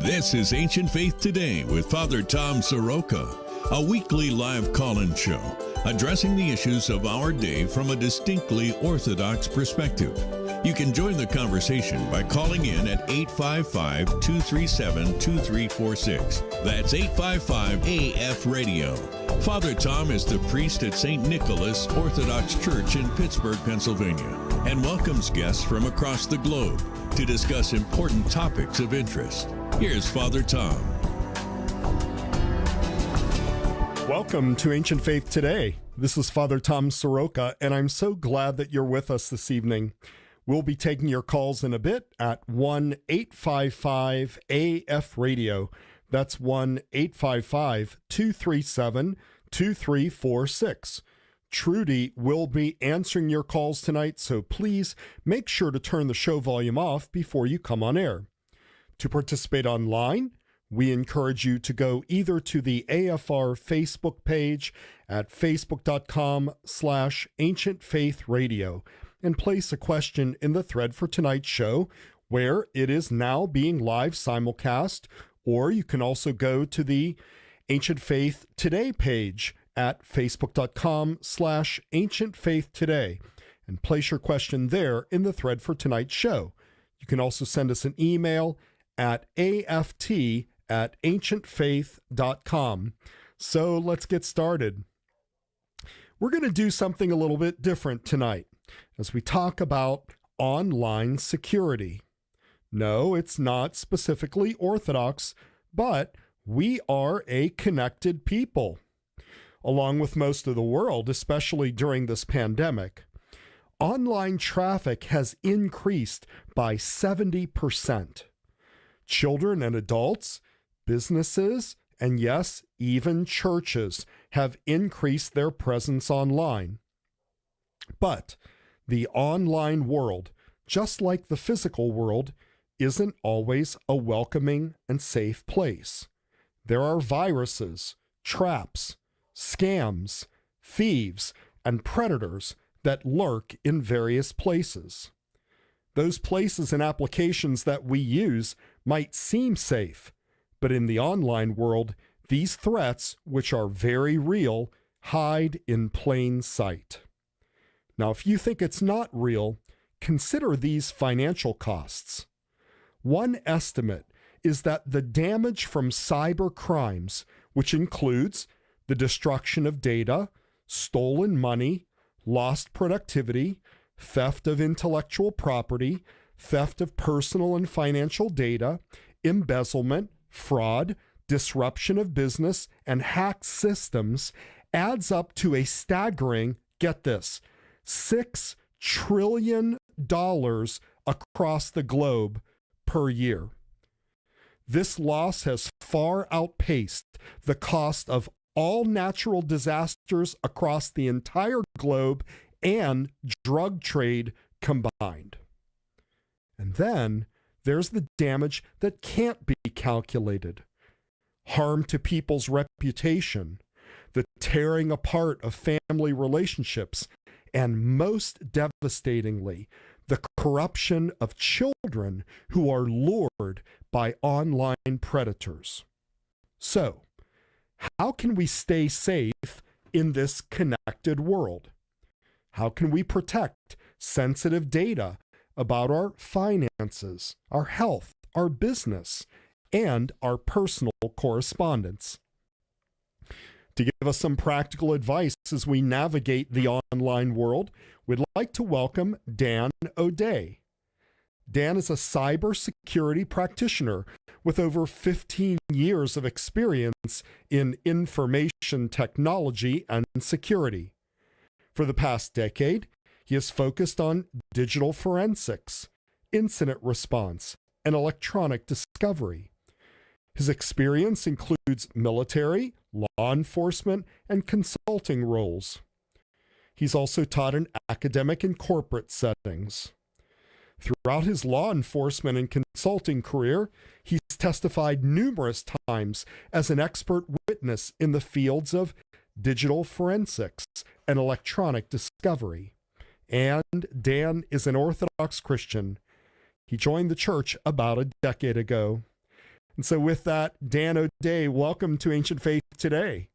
This is Ancient Faith Today with Father Tom Soroka, a weekly live call-in show addressing the issues of our day from a distinctly Orthodox perspective. You can join the conversation by calling in at 855-237-2346. That's 855-AF-RADIO. Father Tom is the priest at St. Nicholas Orthodox Church in Pittsburgh, Pennsylvania, and welcomes guests from across the globe to discuss important topics of interest. Here's Father Tom. Welcome to Ancient Faith Today. This is Father Tom Soroka, and I'm so glad that you're with us this evening. We'll be taking your calls in a bit at 1-855-AF-RADIO. That's 1-855-237-2346. Trudy will be answering your calls tonight, so please make sure to turn the show volume off before you come on air. To participate online, we encourage you to go either to the AFR Facebook page at facebook.com/ancientfaithradio and place a question in the thread for tonight's show, where it is now being live simulcast, or you can also go to the Ancient Faith Today page at facebook.com/ancientfaithtoday and place your question there in the thread for tonight's show. You can also send us an email at aft@ancientfaith.com. So let's get started. We're going to do something a little bit different tonight as we talk about online security. No, it's not specifically Orthodox, but we are a connected people. Along with most of the world, especially during this pandemic, online traffic has increased by 70%. Children and adults, businesses, and yes, even churches have increased their presence online. But the online world, just like the physical world, isn't always a welcoming and safe place. There are viruses, traps, scams, thieves, and predators that lurk in various places. Those places and applications that we use might seem safe, but in the online world, these threats, which are very real, hide in plain sight. Now, if you think it's not real, consider these financial costs. One estimate is that the damage from cyber crimes, which includes the destruction of data, stolen money, lost productivity, theft of intellectual property, theft of personal and financial data, embezzlement, fraud, disruption of business, and hacked systems, adds up to a staggering, get this, $6 trillion across the globe per year. This loss has far outpaced the cost of all natural disasters across the entire globe and drug trade combined. And then there's the damage that can't be calculated. Harm to people's reputation, the tearing apart of family relationships, and most devastatingly, the corruption of children who are lured by online predators. So, how can we stay safe in this connected world? How can we protect sensitive data about our finances, our health, our business, and our personal correspondence? To give us some practical advice as we navigate the online world, we'd like to welcome Dan O'Day. Dan is a cybersecurity practitioner with over 15 years of experience in information technology and security. For the past decade, he has focused on digital forensics, incident response, and electronic discovery. His experience includes military, law enforcement, and consulting roles. He's also taught in academic and corporate settings. Throughout his law enforcement and consulting career, he's testified numerous times as an expert witness in the fields of digital forensics and electronic discovery. And Dan is an Orthodox Christian. He joined the church about a decade ago. And so with that, Dan O'Day, welcome to Ancient Faith Today.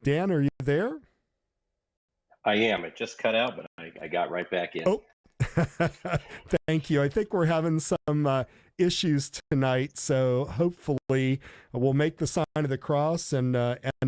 Dan, are you there? I am. It just cut out, but I got right back in. Oh, thank you. I think we're having some issues tonight, so hopefully we'll make the sign of the cross and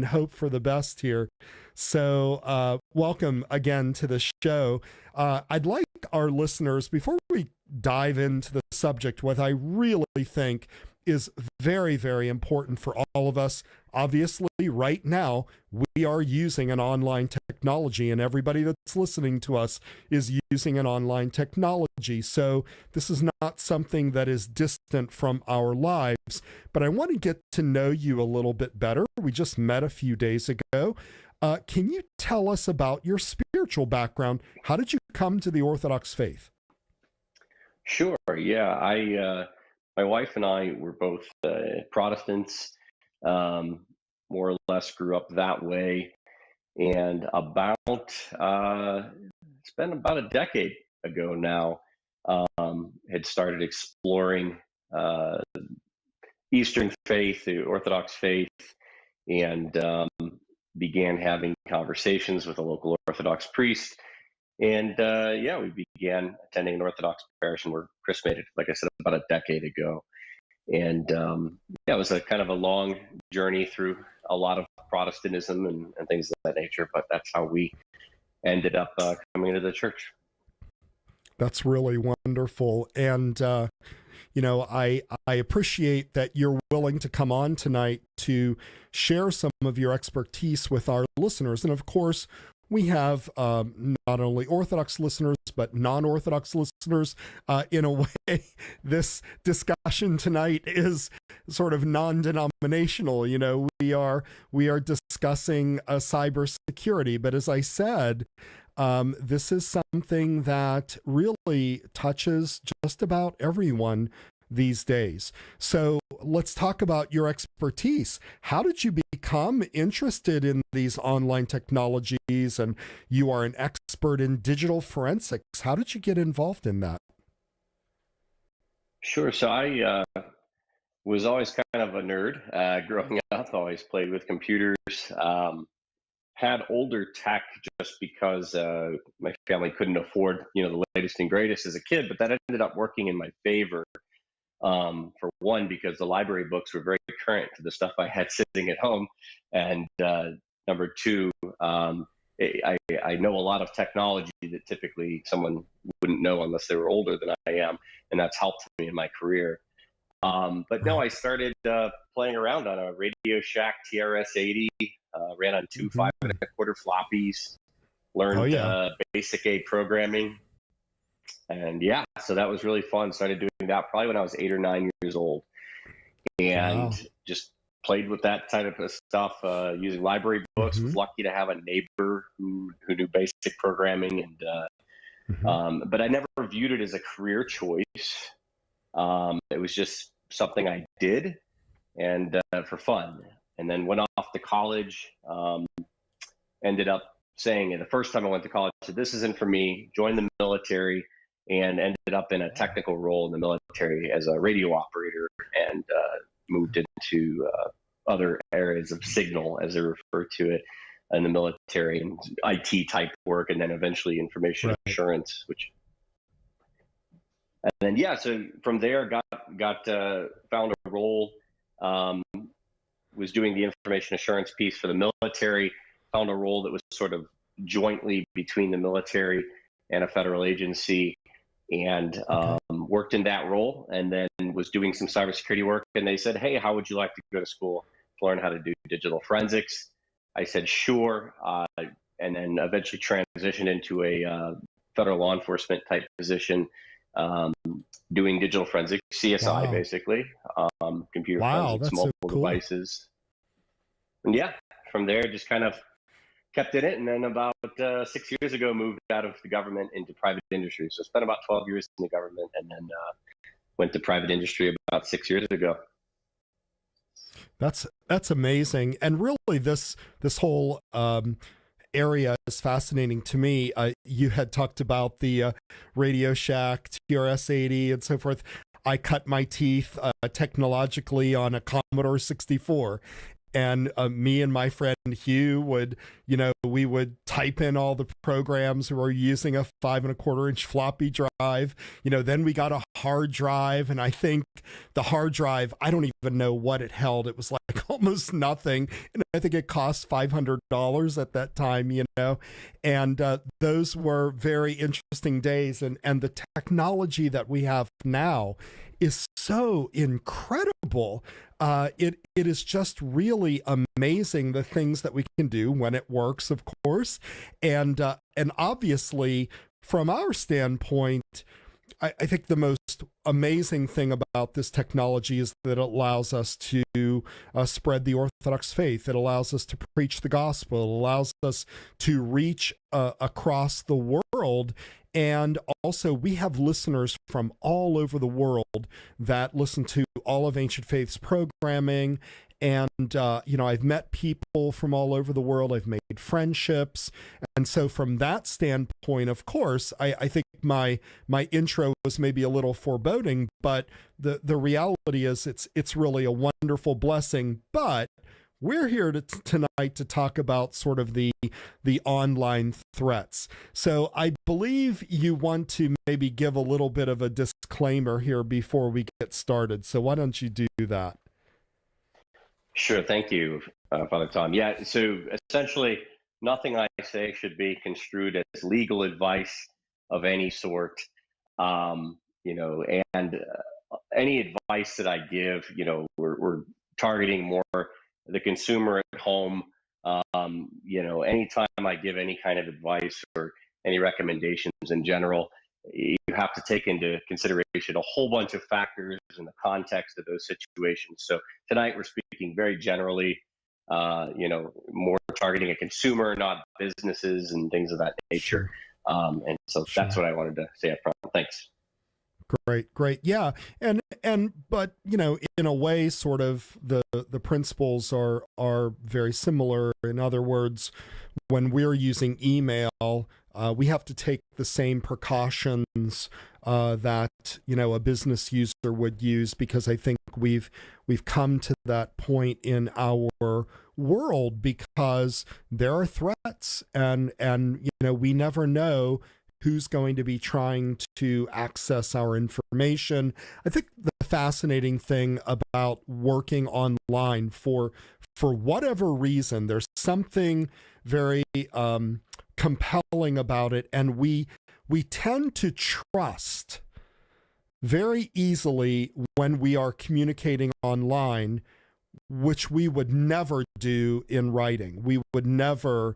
hope for the best here. So welcome again to the show. I'd like our listeners, before we dive into the subject, what I really think is very, very important for all of us. Obviously, right now, we are using an online technology, and everybody that's listening to us is using an online technology. So this is not something that is distant from our lives, but I want to get to know you a little bit better. We just met a few days ago. Can you tell us about your spiritual background? How did you come to the Orthodox faith? Sure. Yeah. My wife and I were both Protestants, more or less grew up that way. And it's been about a decade ago now, had started exploring Eastern faith, the Orthodox faith, and began having conversations with a local Orthodox priest. And we began attending an Orthodox parish and were chrismated, like I said, about a decade ago. And it was a kind of a long journey through a lot of Protestantism and things of that nature, but that's how we ended up coming into the church. That's really wonderful. And, I appreciate that you're willing to come on tonight to share some of your expertise with our listeners. And of course, we have not only Orthodox listeners, but non-Orthodox listeners. In a way, this discussion tonight is sort of non-denominational. We are discussing cybersecurity, but as I said, this is something that really touches just about everyone these days. So let's talk about your expertise. How did you become interested in these online technologies? And you are an expert in digital forensics. How did you get involved in that? Sure. So I was always kind of a nerd growing up, always played with computers. Had older tech just because my family couldn't afford, the latest and greatest as a kid, but that ended up working in my favor. For one, because the library books were very current to the stuff I had sitting at home, and number two, I know a lot of technology that typically someone wouldn't know unless they were older than I am, and that's helped me in my career. But no, I started playing around on a Radio Shack TRS-80, ran on two 5.25 floppies, learned basic A programming. And so that was really fun. Started doing that probably when I was 8 or 9 years old, and just played with that type of stuff using library books. Was lucky to have a neighbor who knew basic programming, and but I never viewed it as a career choice. It was just something I did, and for fun. And then went off to college. Ended up saying the first time I went to college, I said, "This isn't for me." Joined the military. And ended up in a technical role in the military as a radio operator, and moved into other areas of signal, as they refer to it, in the military, and IT type work, and then eventually information assurance. And then so from there, found a role. Was doing the information assurance piece for the military. Found a role that was sort of jointly between the military and a federal agency. And worked in that role, and then was doing some cybersecurity work. And they said, "Hey, how would you like to go to school to learn how to do digital forensics?" I said, "Sure." And then eventually transitioned into a federal law enforcement type position, doing digital forensics, CSI, basically, computer forensics, multiple devices. And from there, just kind of kept in it, and then about 6 years ago moved out of the government into private industry. So spent about 12 years in the government, and then went to private industry about 6 years ago. That's amazing. And really this whole area is fascinating to me. You had talked about the Radio Shack, TRS-80, and so forth. I cut my teeth technologically on a Commodore 64. And me and my friend Hugh would, we would type in all the programs. We were using a 5.25-inch floppy drive. Then we got a hard drive, and I think the hard drive, I don't even know what it held. It was like almost nothing, and I think it cost $500 at that time. And those were very interesting days. And the technology that we have now is so incredible. It is just really amazing, the things that we can do when it works, of course, and obviously from our standpoint, I think the most amazing thing about this technology is that it allows us to spread the Orthodox faith. It allows us to preach the gospel. It allows us to reach across the world. And also, we have listeners from all over the world that listen to all of Ancient Faith's programming. And, I've met people from all over the world. I've made friendships. And so from that standpoint, of course, I think my intro was maybe a little foreboding, but the reality is it's really a wonderful blessing. But we're here tonight to talk about sort of the online threats. So I believe you want to maybe give a little bit of a disclaimer here before we get started. So why don't you do that? Sure. Thank you, Father Tom. Yeah. So essentially, nothing I say should be construed as legal advice of any sort. And any advice that I give, we're targeting more the consumer at home. Anytime I give any kind of advice or any recommendations in general, you have to take into consideration a whole bunch of factors in the context of those situations. So tonight we're speaking very generally, more targeting a consumer, not businesses and things of that nature. Sure. And so that's what I wanted to say up front. Thanks. Great. Yeah. But, in a way, sort of the principles are very similar. In other words, when we're using email, we have to take the same precautions that, a business user would use, because I think we've come to that point in our world because there are threats and we never know who's going to be trying to access our information. I think the fascinating thing about working online, for whatever reason, there's something very compelling about it, and we tend to trust very easily when we are communicating online, which we would never do in writing. We would never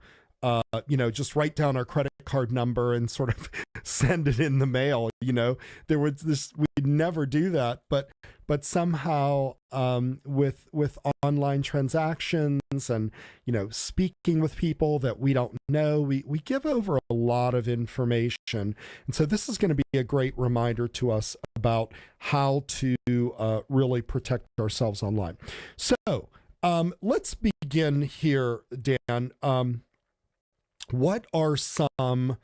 just write down our credit card number and sort of send it in the mail. We'd never do that, but somehow with online transactions and speaking with people that we don't know, we give over a lot of information. And so this is going to be a great reminder to us about how to really protect ourselves online. So let's begin here, Dan. What are some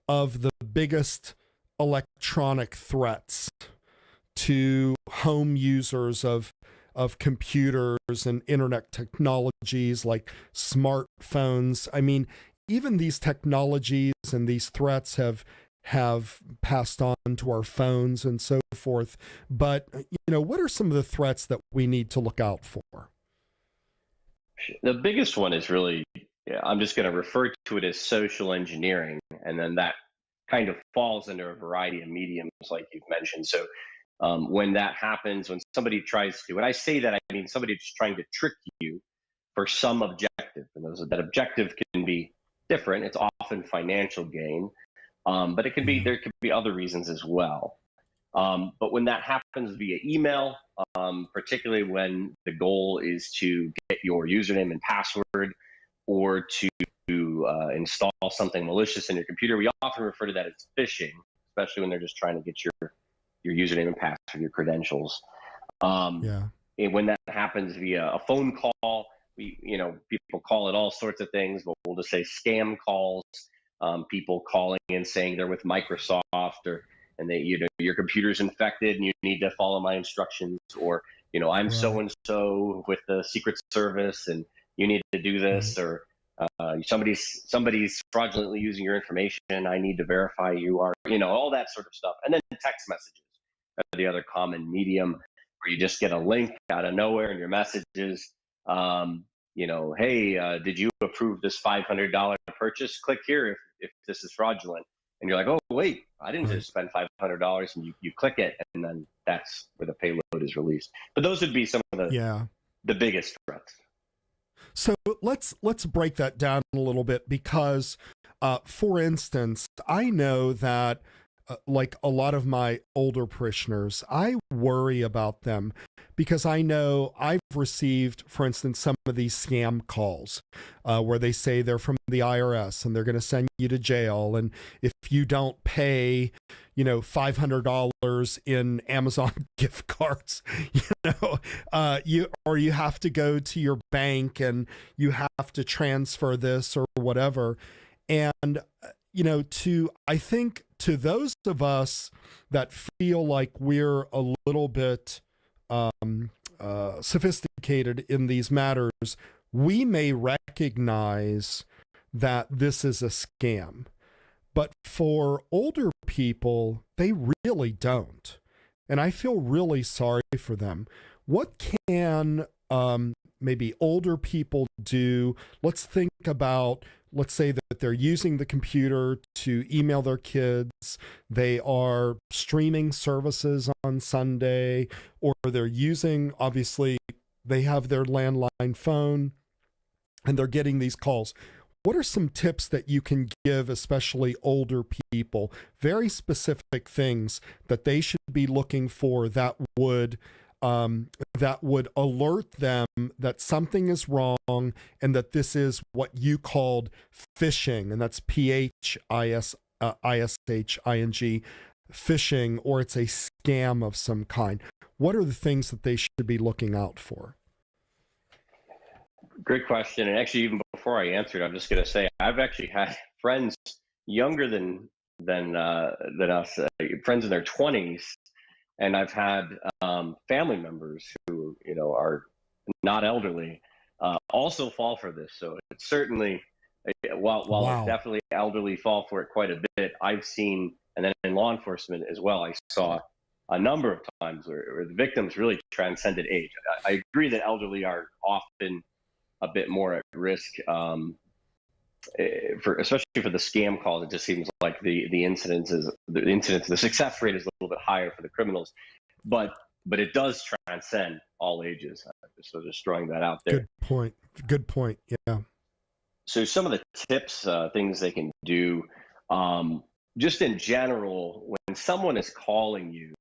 of the biggest electronic threats to home users of computers and internet technologies like smartphones? I mean, even these technologies and these threats have passed on to our phones and so forth. But, what are some of the threats that we need to look out for? The biggest one is really, I'm just going to refer to it as social engineering. And then that kind of falls into a variety of mediums, like you've mentioned. So when that happens, when somebody tries to, when I say that, I mean somebody just trying to trick you for some objective. And that objective can be different. It's often financial gain, but it can be, there could be other reasons as well. But when that happens via email, particularly when the goal is to get your username and password or to install something malicious in your computer, we often refer to that as phishing, especially when they're just trying to get your username and password, your credentials. And when that happens via a phone call, People call it all sorts of things, but we'll just say scam calls. People calling and saying they're with Microsoft, and your computer's infected and you need to follow my instructions, or I'm Right. so and so with the Secret Service and you need to do this, Right. or somebody's fraudulently using your information. I need to verify you are, all that sort of stuff. And then text messages are the other common medium, where you just get a link out of nowhere in your messages. Hey, did you approve this $500 purchase? Click here if this is fraudulent. And you're like, oh, wait, I didn't Right. just spend $500. And you click it, and then that's where the payload is released. But those would be some of the biggest threats. So let's break that down a little bit, because, for instance, I know that like a lot of my older parishioners, I worry about them because I know I've received, for instance, some of these scam calls where they say they're from the IRS and they're going to send you to jail. And if you don't pay, $500 in Amazon gift cards, you have to go to your bank and you have to transfer this or whatever. And, I think to those of us that feel like we're a little bit sophisticated in these matters, we may recognize that this is a scam. But for older people, they really don't. And I feel really sorry for them. What can maybe older people do? Let's say that they're using the computer to email their kids. They are streaming services on Sunday, or they're using, obviously, they have their landline phone and they're getting these calls. What are some tips that you can give, especially older people, very specific things that they should be looking for that would alert them that something is wrong and that this is what you called phishing, and that's PHISHING, phishing, or it's a scam of some kind? What are the things that they should be looking out for? Great question. And actually, even before I answered, I'm just going to say I've actually had friends younger than us, friends in their 20s, and I've had family members who are not elderly also fall for this. So it's certainly, while Wow. it's definitely elderly fall for it quite a bit, I've seen, and then in law enforcement as well, I saw a number of times where the victims really transcended age. I agree that elderly are often a bit more at risk, especially for the scam calls. It just seems like the success rate is a little bit higher for the criminals, but it does transcend all ages. So just throwing that out there. Good point. Yeah. So some of the tips, things they can do, just in general, when someone is calling you,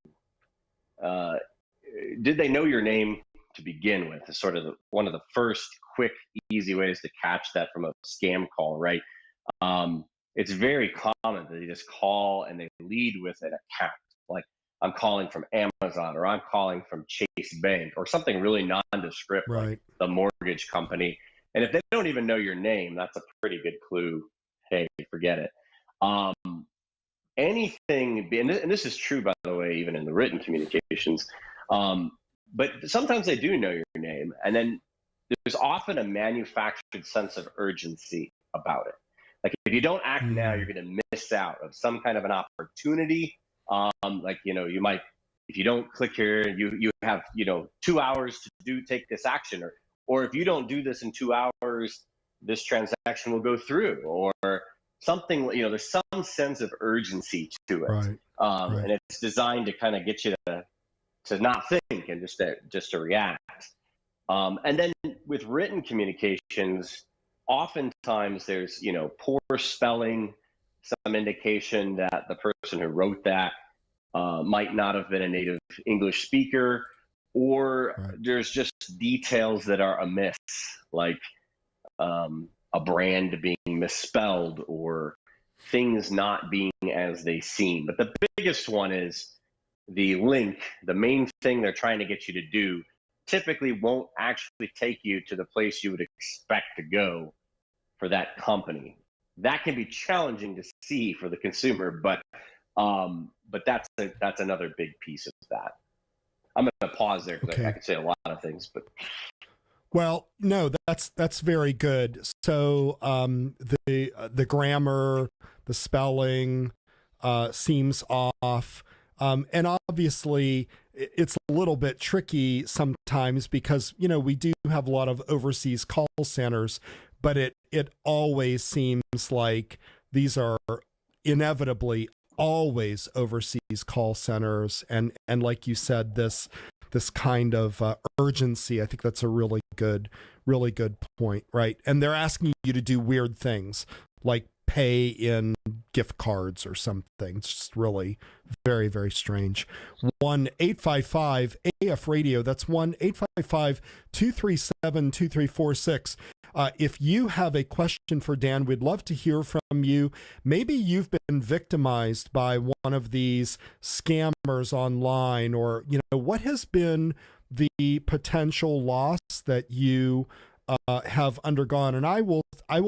did they know your name to begin with? Is sort of one of the first quick, easy ways to catch that from a scam call, right? It's very common that they just call and they lead with an account, like I'm calling from Amazon, or I'm calling from Chase Bank, or something really nondescript, Right. like the mortgage company. And if they don't even know your name, that's a pretty good clue. Hey, forget it. Anything, and this is true, by the way, even in the written communications, but sometimes they do know your name, and then there's often a manufactured sense of urgency about it. Like if you don't act now, you're going to miss out of some kind of an opportunity. You might, if you don't click here, you have 2 hours to take this action, or if you don't do this in 2 hours, this transaction will go through, or something. There's some sense of urgency to it, Right. And it's designed to kind of get you to not think and just to react. And then with written communications, oftentimes there's poor spelling, some indication that the person who wrote that might not have been a native English speaker, or Right. there's just details that are amiss, like a brand being misspelled or things not being as they seem. But the biggest one is the link, the main thing they're trying to get you to do, typically won't actually take you to the place you would expect to go for that company. That can be challenging to see for the consumer, but that's another big piece of that. I'm going to pause there because I Okay. could say a lot of things, but Well, no, that's very good. So the grammar, the spelling seems off, and obviously it's a little bit tricky sometimes because we do have a lot of overseas call centers, but it always seems like these are inevitably always overseas call centers, and like you said, this kind of urgency. I think that's a really good point, right? And they're asking you to do weird things like pay in gift cards or something. It's just really very, very strange. 1-855-AF radio. That's 1-855-237-2346. If you have a question for Dan, we'd love to hear from you. Maybe you've been victimized by one of these scammers online, or what has been the potential loss that you have undergone. And I will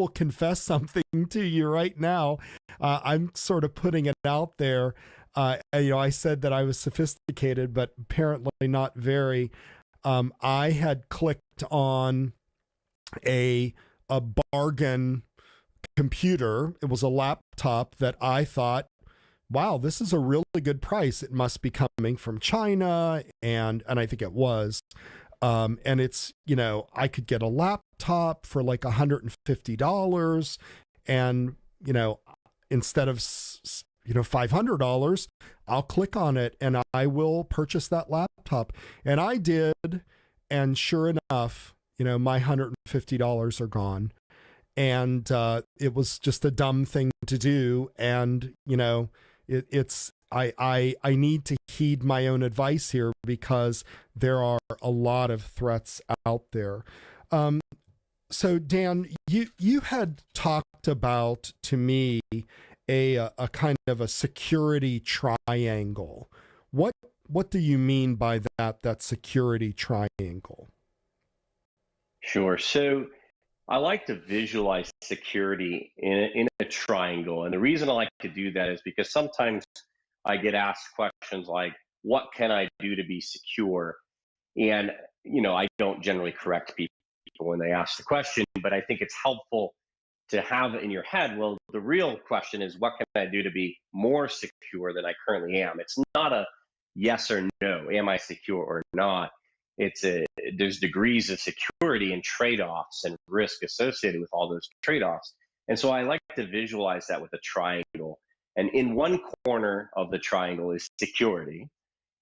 confess something to you right now. I'm sort of putting it out there. I said that I was sophisticated, but apparently not very. I had clicked on a bargain computer. It was a laptop that I thought, wow, this is a really good price. It must be coming from China, and I think it was. And it's, I could get a laptop for like $150, and instead of $500, I'll click on it and I will purchase that laptop. And I did, and sure enough, my $150 are gone. And it was just a dumb thing to do. And I need to heed my own advice here, because there are a lot of threats out there. So Dan, you had talked about to me a kind of a security triangle. What do you mean by that security triangle? sure. So I like to visualize security in a triangle. And the reason I like to do that is because sometimes I get asked questions like, what can I do to be secure? And, I don't generally correct people when they ask the question, but I think it's helpful to have in your head, well, the real question is, what can I do to be more secure than I currently am? It's not a yes or no, am I secure or not? There's degrees of security and trade-offs and risk associated with all those trade-offs. And so I like to visualize that with a triangle. And in one corner of the triangle is security.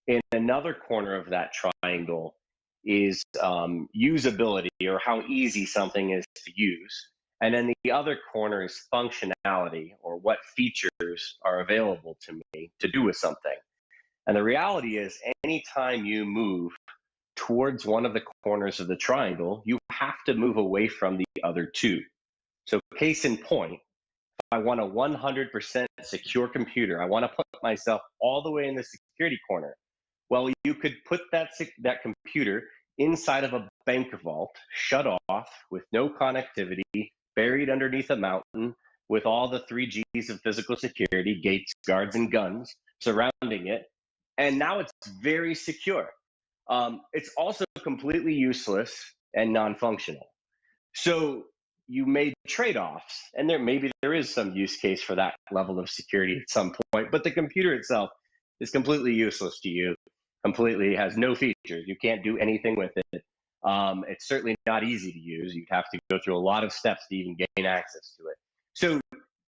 In another corner of that triangle is usability, or how easy something is to use. And then the other corner is functionality, or what features are available to me to do with something. And the reality is, anytime you move towards one of the corners of the triangle, you have to move away from the other two. So, case in point, if I want a 100% secure computer, I want to put myself all the way in the security corner. Well, you could put that computer inside of a bank vault, shut off, with no connectivity, buried underneath a mountain, with all the 3Gs of physical security, gates, guards, and guns surrounding it. And now it's very secure. It's also completely useless and non-functional. So you made trade-offs, and maybe there is some use case for that level of security at some point, but the computer itself is completely useless to you, completely has no features. You can't do anything with it. It's certainly not easy to use. You'd have to go through a lot of steps to even gain access to it. So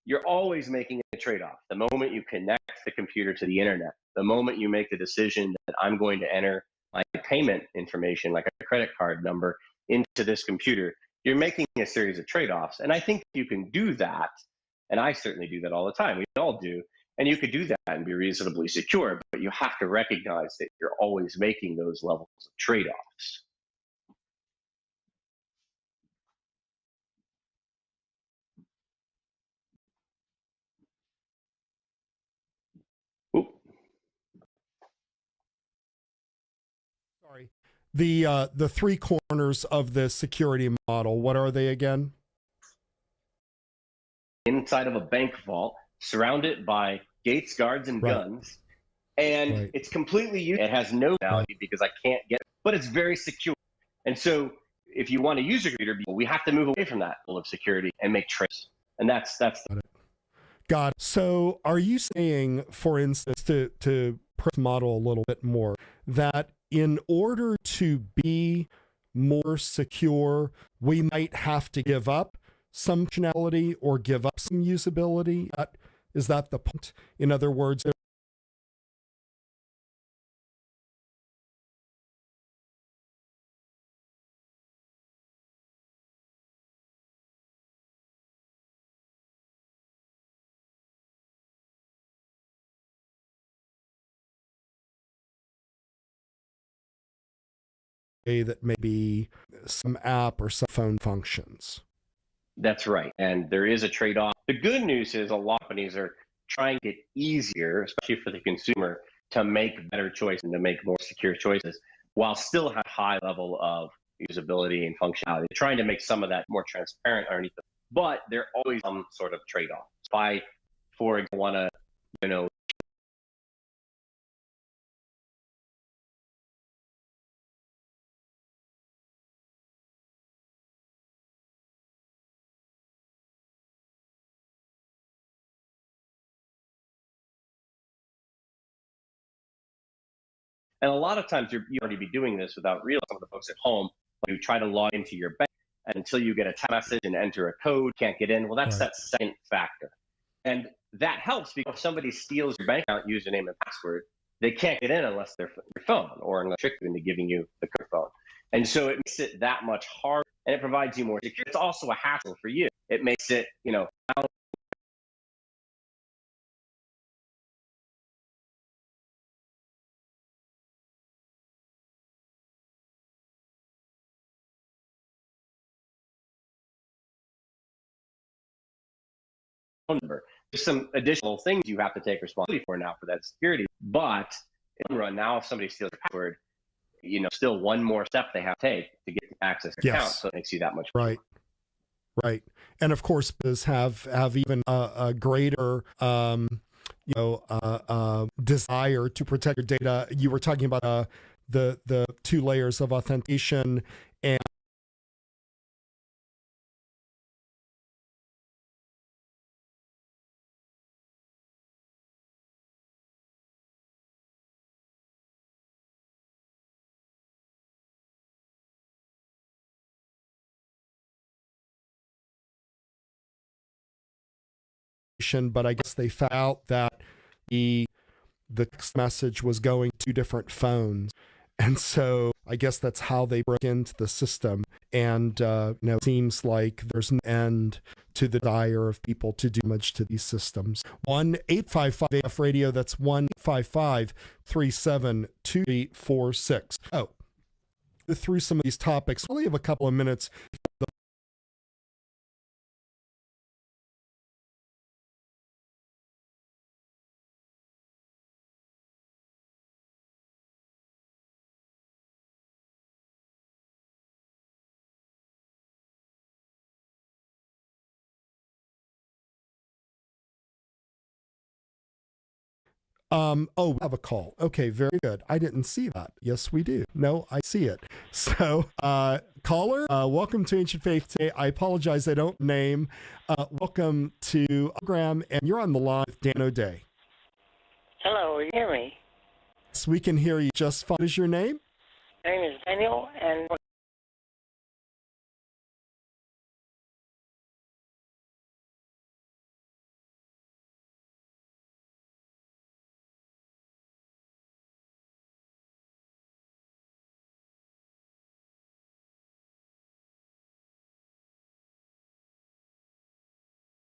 you're always making a trade-off. The moment you connect the computer to the internet, the moment you make the decision that I'm going to enter my payment information, like a credit card number, into this computer, you're making a series of trade-offs. And I think you can do that. And I certainly do that all the time. We all do. And you could do that and be reasonably secure, but you have to recognize that you're always making those levels of trade-offs. Oop. Sorry. The three corners of the security model, what are they again? Inside of a bank vault, surrounded by gates, guards, and guns. And it's completely useless. It has no value because I can't get it, but it's very secure. And so if you want to use a computer, we have to move away from that level of security and make tricks. And that's Got it. So are you saying, for instance, to model a little bit more, that in order to be more secure, we might have to give up some functionality or give up some usability? Is that the point? In other words, that maybe some app or some phone functions. That's right. And there is a trade-off. The good news is a lot of companies are trying to get easier, especially for the consumer, to make better choices and to make more secure choices while still have a high level of usability and functionality. They're trying to make some of that more transparent underneath it. But there always some sort of trade-off. If I, for example, want to, and a lot of times you already be doing this without realizing. Some of the folks at home, you try to log into your bank, and until you get a text message and enter a code, can't get in. Well, that's that second factor. And that helps because if somebody steals your bank account username and password, they can't get in unless they're your phone or unless trick them into giving you the correct phone. And so it makes it that much harder, and it provides you more security. It's also a hassle for you. It makes it, number. There's some additional things you have to take responsibility for now for that security. But in the run, now if somebody steals your password, still one more step they have to take to get to access your account. So it makes you that much more. Right. And of course, biz have even a greater desire to protect your data. You were talking about the two layers of authentication and but I guess they found out that the text message was going to different phones. And so I guess that's how they broke into the system. And it seems like there's an end to the desire of people to do damage to these systems. 1-855-AF radio. That's 1-855-372346. Oh, through some of these topics, we only have a couple of minutes. We have a call. Okay, very good. I didn't see that. Yes, we do. No, I see it. So, caller, welcome to Ancient Faith today. I apologize, I don't name. Welcome to the program, and you're on the line with Dan O'Day. Hello, you hear me? Yes, we can hear you just fine. What is your name? My name is Daniel, and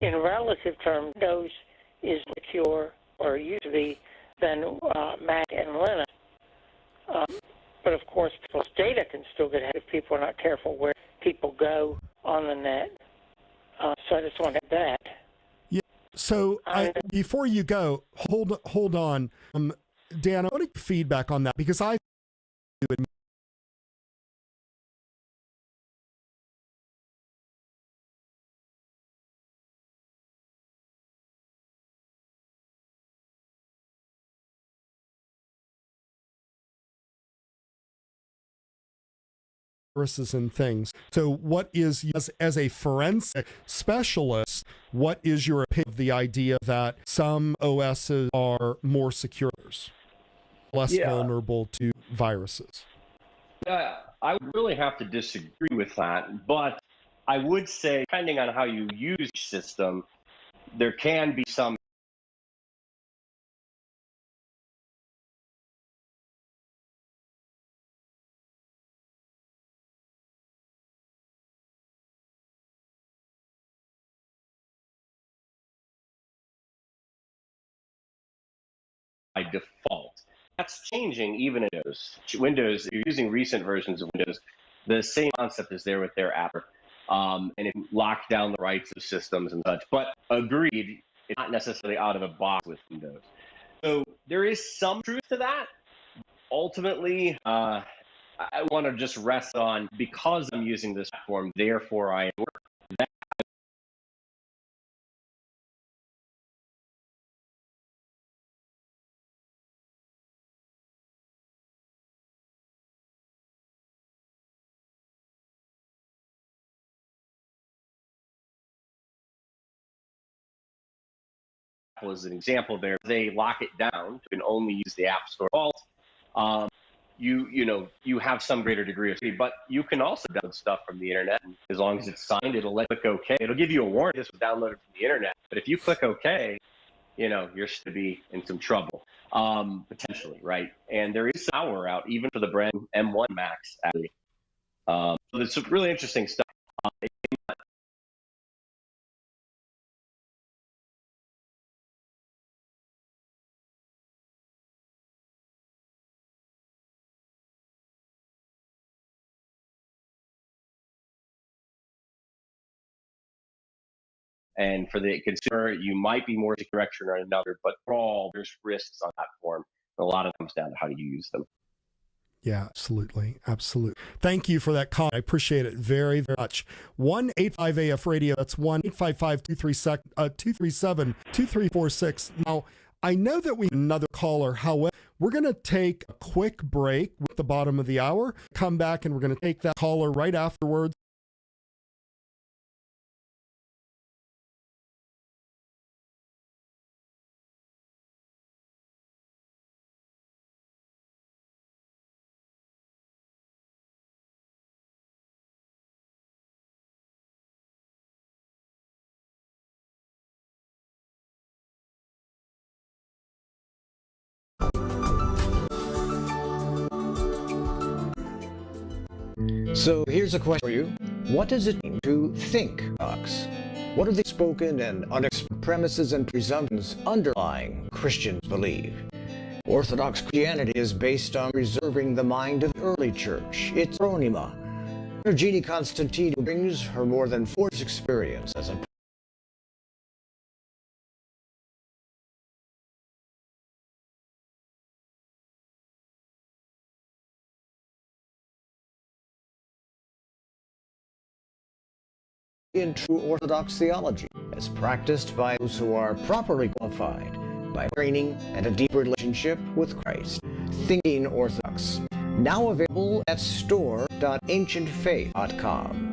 in relative terms, Windows is secure, or used to be, than Mac and Linux. But of course, people's data can still get hacked if people are not careful where people go on the net. So I just want to add that. Yeah. So before you go, hold on, Dan. I want to get feedback on that because I viruses and things. So what is, as a forensic specialist, what is your opinion of the idea that some OSs are more secure, less vulnerable to viruses? I would really have to disagree with that, but I would say, depending on how you use each system, there can be some by default. That's changing even in Windows. If you're using recent versions of Windows, the same concept is there with their app, and it lock down the rights of systems and such. But agreed, it's not necessarily out of the box with Windows. So there is some truth to that. Ultimately, I want to just rest on, because I'm using this platform, therefore I work. As an example, there they lock it down. You can only use the App Store vault. You have some greater degree of speed, but you can also download stuff from the internet. And as long as it's signed, it'll let you click OK. It'll give you a warning this was downloaded from the internet. But if you click OK, you're to be in some trouble, potentially, right? And there is malware out even for the brand M1 Max, actually. So it's really interesting stuff. And for the consumer, you might be more secure or another, but overall, there's risks on that form. A lot of it comes down to how do you use them. Yeah, absolutely. Absolutely. Thank you for that comment. I appreciate it very, very much. 1-855-AF radio. That's 1-855-237-2346. Now, I know that we have another caller. However, we're going to take a quick break at the bottom of the hour, come back, and we're going to take that caller right afterwards. So here's a question for you. What does it mean to think Orthodox? What are the spoken and unexpressed premises and presumptions underlying Christians' belief? Orthodox Christianity is based on preserving the mind of the early church, its Ronima. Jeannie Constantine brings her more than 4 years' experience as a in true Orthodox theology, as practiced by those who are properly qualified by training and a deep relationship with Christ. Thinking Orthodox, now available at store.ancientfaith.com.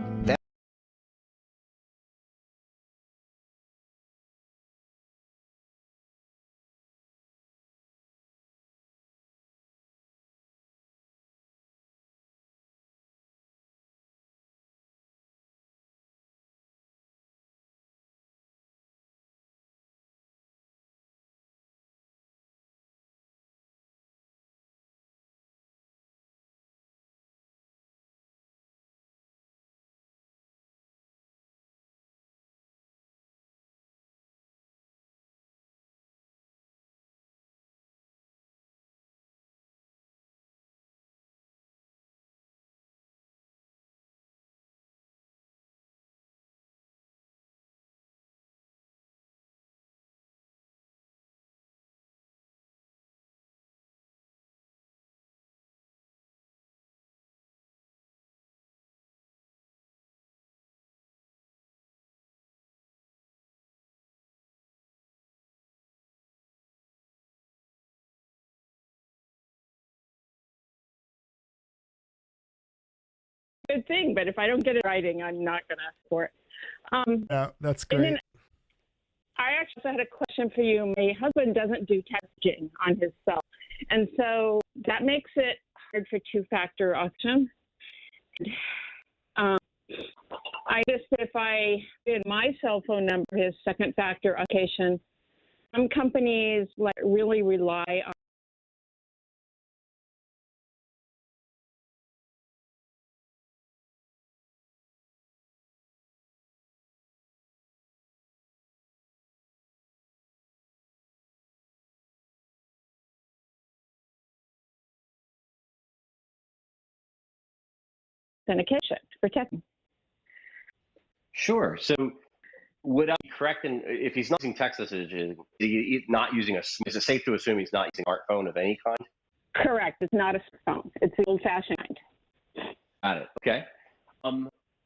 good thing, but if I don't get it writing, I'm not going to ask for it. Yeah, that's And great. then I actually had a question for you. My husband doesn't do texting on his cell, and so that makes it hard for two-factor authentication. I noticed that if I did my cell phone number, his second-factor authentication, some companies really rely on authentication for texting. Sure. So would I be correct in if he's not using text messaging, he's not using is it safe to assume he's not using a smartphone of any kind? Correct. It's not a phone. It's the old-fashioned kind. Got it. Okay.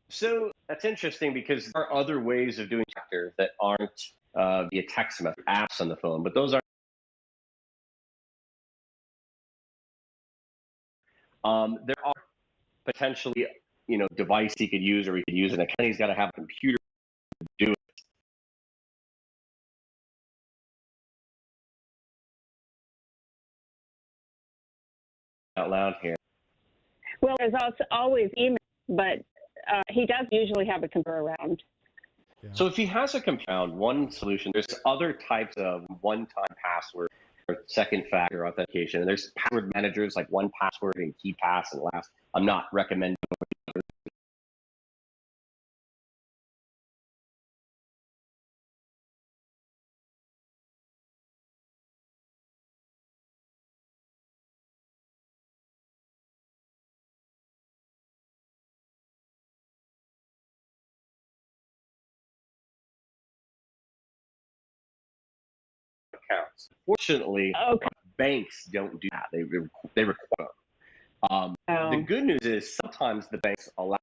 So that's interesting because there are other ways of doing chapter that aren't via text message apps on the phone, but those are there are potentially device he could use or he could use an account. He's got to have a computer to do it out loud here. Well, there's also always email, but he does usually have a computer around. Yeah. So if he has a compound, one solution, there's other types of one-time password or second factor authentication. And there's password managers like 1Password and KeyPass and Last. I'm not recommending. Accounts. Fortunately, banks don't do that. They require them. The good news is sometimes the banks allow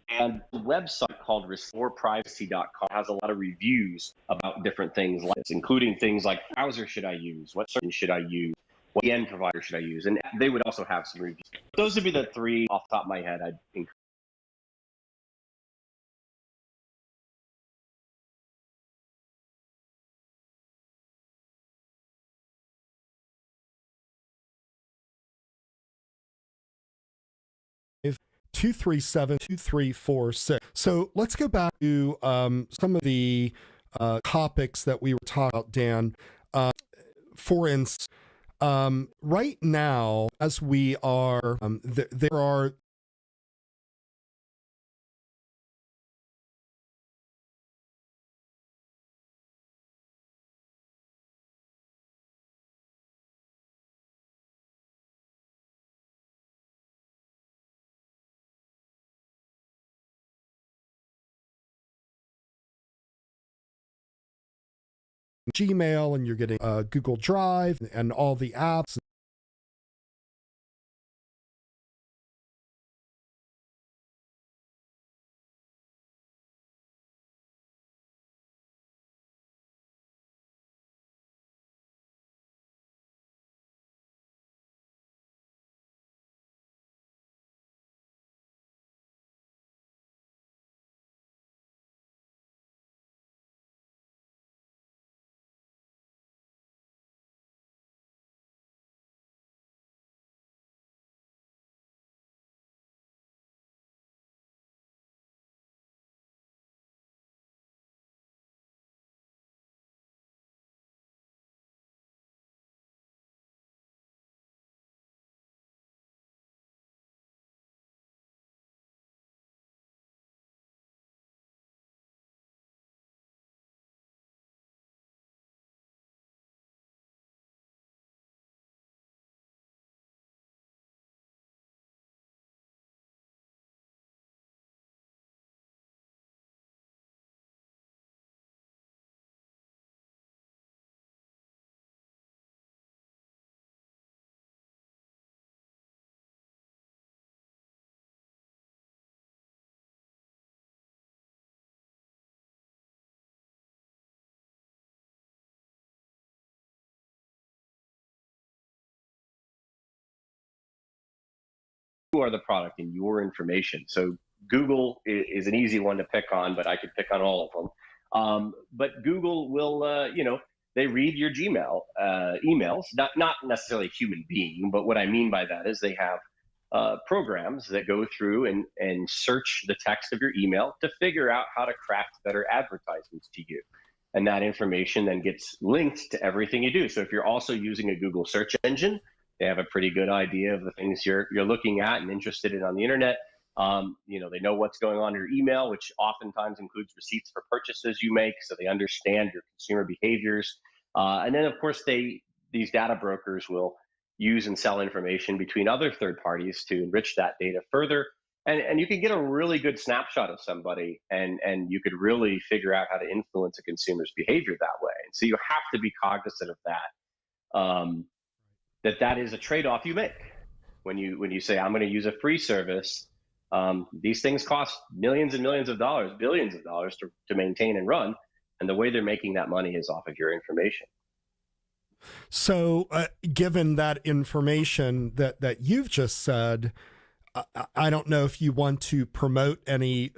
and a website called restoreprivacy.com has a lot of reviews about different things like this, including things like browser should I use, what search should I use, what VPN provider should I use, and they would also have some reviews. Those would be the three off the top of my head I'd encourage. Two three seven 2346. So let's go back to some of the topics that we were talking about, Dan. For instance, right now, as we are, there are Gmail and you're getting Google Drive and all the apps. are the product and your information. So Google is an easy one to pick on, but I could pick on all of them. But Google will, they read your Gmail emails, not necessarily a human being, but what I mean by that is they have programs that go through and search the text of your email to figure out how to craft better advertisements to you. And that information then gets linked to everything you do. So if you're also using a Google search engine, they have a pretty good idea of the things you're looking at and interested in on the internet. They know what's going on in your email, which oftentimes includes receipts for purchases you make, so they understand your consumer behaviors. And then, of course, these data brokers will use and sell information between other third parties to enrich that data further. And you can get a really good snapshot of somebody, and you could really figure out how to influence a consumer's behavior that way. And so you have to be cognizant of that. That is a trade-off you make when you say, I'm going to use a free service. These things cost millions and millions of dollars, billions of dollars to maintain and run. And the way they're making that money is off of your information. So given that information that you've just said, I don't know if you want to promote any,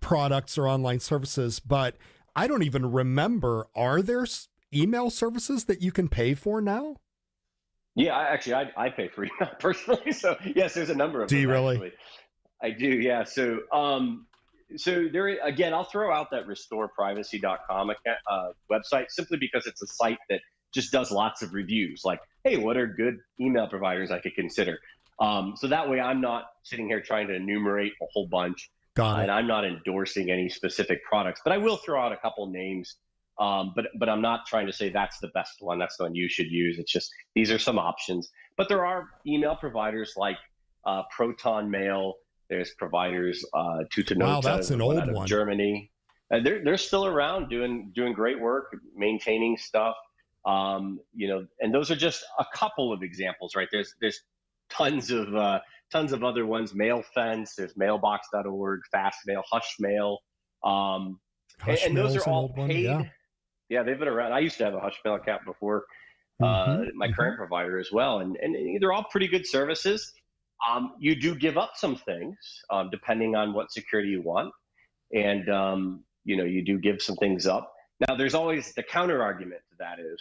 products or online services, but I don't even remember, are there email services that you can pay for now? Yeah, I pay for email personally. So yes, there's a number of them. Do you really? Actually. I do, yeah. So there again, I'll throw out that restoreprivacy.com website simply because it's a site that just does lots of reviews. Like, hey, what are good email providers I could consider? So that way, I'm not sitting here trying to enumerate a whole bunch, and I'm not endorsing any specific products. But I will throw out a couple names. But I'm not trying to say that's the best one. That's the one you should use. It's just these are some options. But there are email providers like Proton Mail. There's providers Tutanota. Wow, that's an old one. Germany. They're still around doing great work, maintaining stuff. And those are just a couple of examples, right? There's tons of other ones. MailFence. There's Mailbox.org, Fastmail, Hushmail. And those are all paid. Yeah, they've been around. I used to have a Hushmail account before my current provider as well. And they're all pretty good services. You do give up some things depending on what security you want. And, you do give some things up. Now, there's always the counter argument to that is,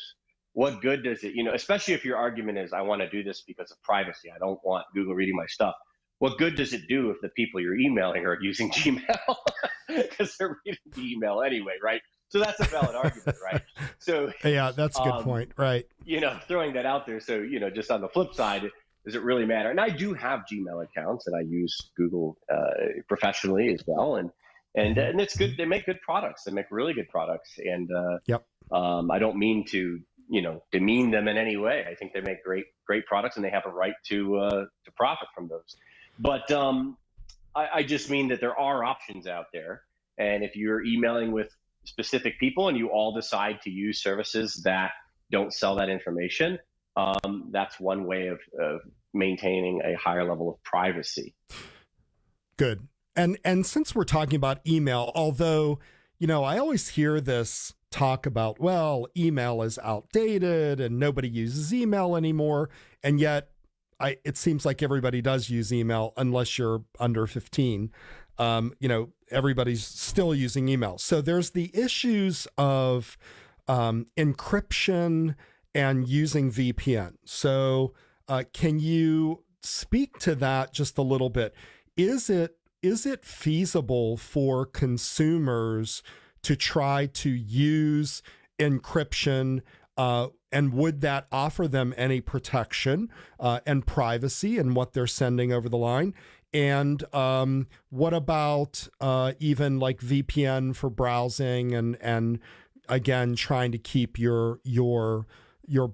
what good does it, especially if your argument is, I want to do this because of privacy. I don't want Google reading my stuff. What good does it do if the people you're emailing are using Gmail? Because they're reading the email anyway, right? So that's a valid argument, right? So yeah, that's a good point, right? Throwing that out there. So, just on the flip side, does it really matter? And I do have Gmail accounts, and I use Google professionally as well. And it's good. They make good products. They make really good products. And I don't mean to, demean them in any way. I think they make great products, and they have a right to profit from those. But I just mean that there are options out there. And if you're emailing with specific people and you all decide to use services that don't sell that information, that's one way of maintaining a higher level of privacy. Good. And since we're talking about email, although, I always hear this talk about, well, email is outdated and nobody uses email anymore. And yet it seems like everybody does use email unless you're under 15. Everybody's still using email. So there's the issues of encryption and using VPN. So can you speak to that just a little bit? Is it feasible for consumers to try to use encryption, and would that offer them any protection and privacy in what they're sending over the line? And what about even like VPN for browsing and again trying to keep your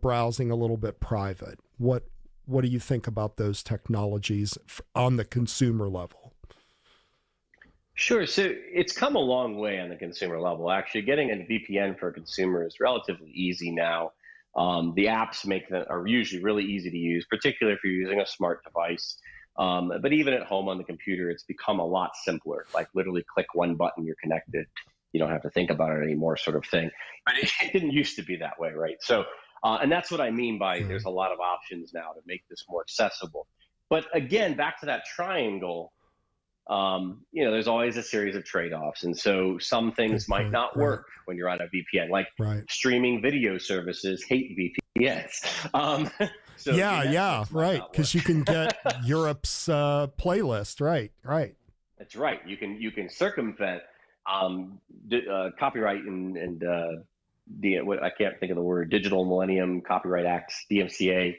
browsing a little bit private? What do you think about those technologies on the consumer level? Sure. So it's come a long way on the consumer level. Actually, getting a VPN for a consumer is relatively easy now. The apps are usually really easy to use, particularly if you're using a smart device. But even at home on the computer, it's become a lot simpler. Like literally click one button, you're connected. You don't have to think about it anymore, sort of thing. But it didn't used to be that way, right? So, and that's what I mean by there's a lot of options now to make this more accessible. But again, back to that triangle, there's always a series of trade-offs. And so some things Good might point. not work when you're on a VPN, like Right. streaming video services hate VPNs. So Yeah, right. Because you can get Europe's playlist. Right. That's right. You can circumvent copyright and I can't think of the word, Digital Millennium Copyright Acts, DMCA.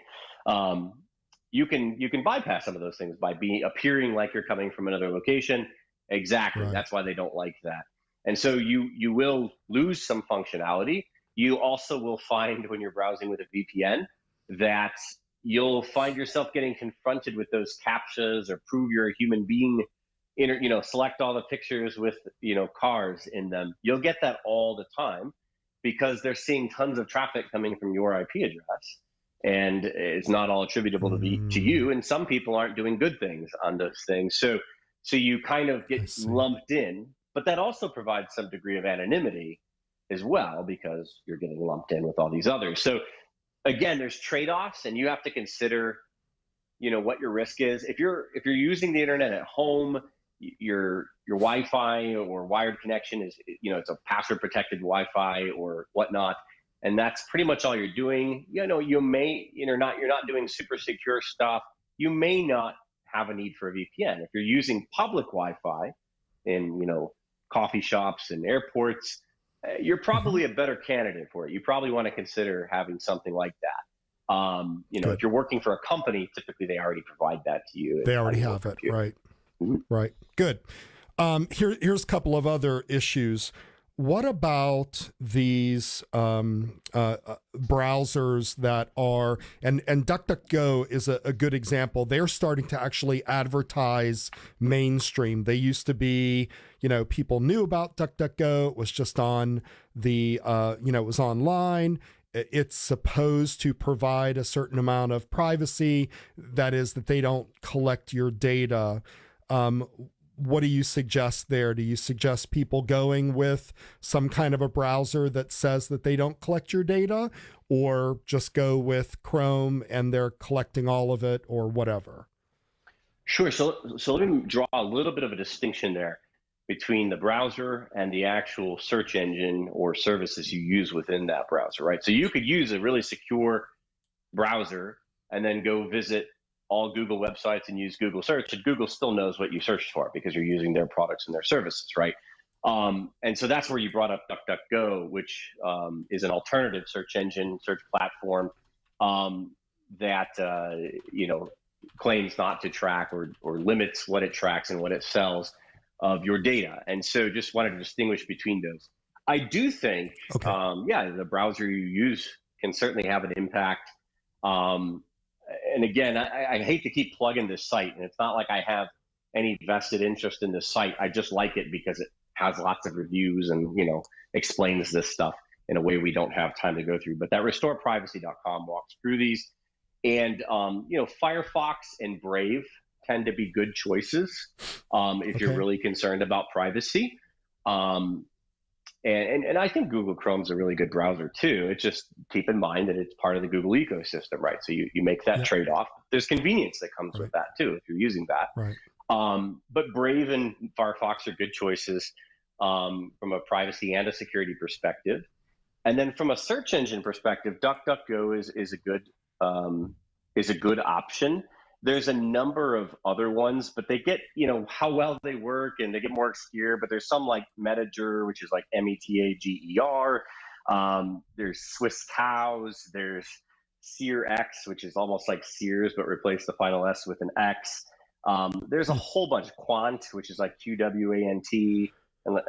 You can bypass some of those things by appearing like you're coming from another location. Exactly. Right. That's why they don't like that. And so you will lose some functionality. You also will find when you're browsing with a VPN that you'll find yourself getting confronted with those CAPTCHAs or prove you're a human being, select all the pictures with, cars in them. You'll get that all the time because they're seeing tons of traffic coming from your IP address. And it's not all attributable to you. And some people aren't doing good things on those things. So you kind of get lumped in, but that also provides some degree of anonymity as well, because you're getting lumped in with all these others. So again, there's trade-offs, and you have to consider, what your risk is. If you're using the internet at home, your Wi-Fi or wired connection is, it's a password protected Wi-Fi or whatnot, and that's pretty much all you're doing. You may, you're not doing super secure stuff. You may not have a need for a VPN. If you're using public Wi-Fi in, coffee shops and airports, you're probably a better candidate for it. You probably want to consider having something like that. If you're working for a company, typically they already provide that to you. They already have it, right? Mm-hmm. Right. Good. Here's a couple of other issues. What about these browsers that are, and DuckDuckGo is a good example. They're starting to actually advertise mainstream. They used to be, people knew about DuckDuckGo. It was just on the, it was online. It's supposed to provide a certain amount of privacy. That is, that they don't collect your data. What do you suggest there? Do you suggest people going with some kind of a browser that says that they don't collect your data, or just go with Chrome and they're collecting all of it, or whatever? Sure. So let me draw a little bit of a distinction there between the browser and the actual search engine or services you use within that browser, right? So you could use a really secure browser and then go visit all Google websites and use Google search, and Google still knows what you searched for because you're using their products and their services, right? And so that's where you brought up DuckDuckGo, which is an alternative search engine, search platform that claims not to track or limits what it tracks and what it sells of your data. And so just wanted to distinguish between those. I do think, the browser you use can certainly have an impact. And again, I hate to keep plugging this site, and it's not like I have any vested interest in this site. I just like it because it has lots of reviews and, explains this stuff in a way we don't have time to go through. But that restoreprivacy.com walks through these. And, Firefox and Brave tend to be good choices if you're really concerned about privacy. And I think Google Chrome's a really good browser too. It's just keep in mind that it's part of the Google ecosystem, right? So you make that trade-off. There's convenience that comes with that too, if you're using that. Right. But Brave and Firefox are good choices from a privacy and a security perspective. And then from a search engine perspective, DuckDuckGo is a good option. There's a number of other ones, but they get, how well they work and they get more obscure, but there's some like Metager, which is like METAGER. There's Swiss Cows. There's SearX, which is almost like Sears, but replace the final S with an X. There's a whole bunch of Quant, which is like QWANT. And,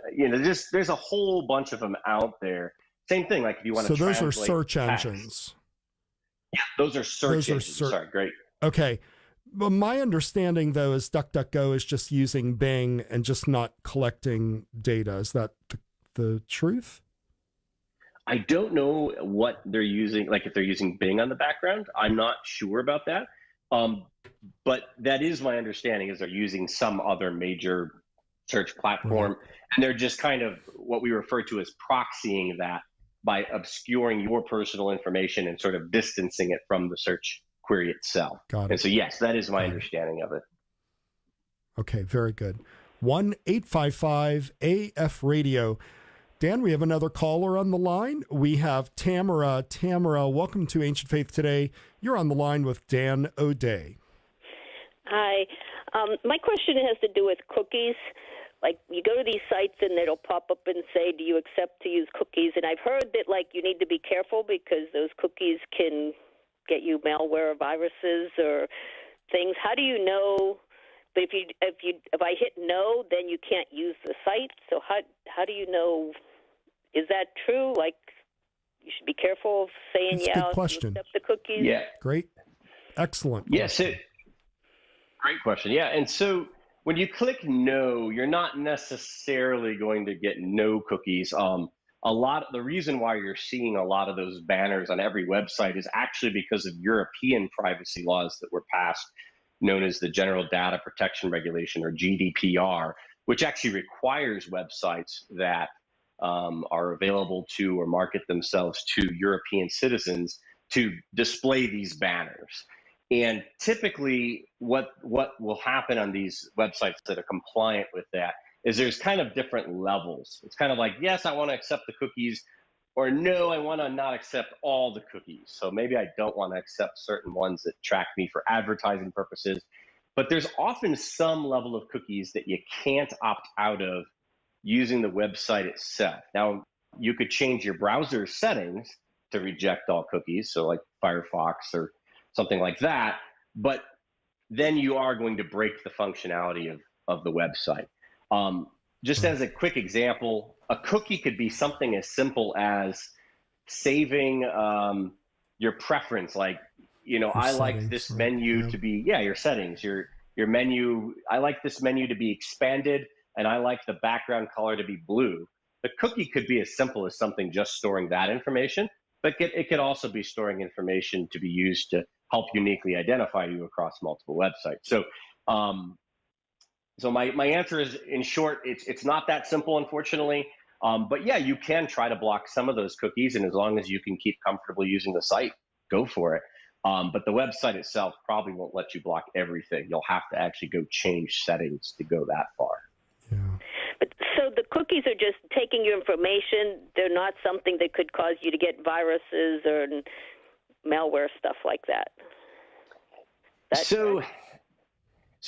there's a whole bunch of them out there. Same thing, like if you want to translate. So those are search text. engines. Yeah, those are search engines. Sorry, great. Okay. Well, my understanding, though, is DuckDuckGo is just using Bing and just not collecting data. Is that the truth? I don't know what they're using, like if they're using Bing on the background. I'm not sure about that. But that is my understanding, is they're using some other major search platform. Right. And they're just kind of what we refer to as proxying that by obscuring your personal information and sort of distancing it from the search query itself. Got it. And so, yes, that is my Got it. understanding of it. Okay, very good. 1-855-AF-radio. Dan, we have another caller on the line. We have Tamara. Tamara, welcome to Ancient Faith Today. You're on the line with Dan O'Day. Hi. My question has to do with cookies. Like, you go to these sites and it'll pop up and say, do you accept to use cookies? And I've heard that, like, you need to be careful because those cookies can get you malware or viruses or things. How do you know? But if I hit no, then you can't use the site. So how do you know? Is that true? Like, you should be careful of saying That's a good you question. accept the cookies. Yeah. Great. Excellent. Yes. Great question. Yeah. And so when you click no, you're not necessarily going to get no cookies. The reason why you're seeing a lot of those banners on every website is actually because of European privacy laws that were passed, known as the General Data Protection Regulation, or GDPR, which actually requires websites that are available to or market themselves to European citizens to display these banners. And typically what will happen on these websites that are compliant with that is there's kind of different levels. It's kind of like, yes, I want to accept the cookies, or no, I want to not accept all the cookies. So maybe I don't want to accept certain ones that track me for advertising purposes. But there's often some level of cookies that you can't opt out of using the website itself. Now, you could change your browser settings to reject all cookies, so like Firefox or something like that, but then you are going to break the functionality of the website. Just as a quick example, a cookie could be something as simple as saving your preference, like, I like this menu to be, your settings, your menu, I like this menu to be expanded, and I like the background color to be blue. The cookie could be as simple as something just storing that information, but it could also be storing information to be used to help uniquely identify you across multiple websites. So, my answer is, in short, it's not that simple, unfortunately. But yeah, you can try to block some of those cookies, and as long as you can keep comfortably using the site, go for it. But the website itself probably won't let you block everything. You'll have to actually go change settings to go that far. Yeah. But so the cookies are just taking your information. They're not something that could cause you to get viruses or malware, stuff like that. So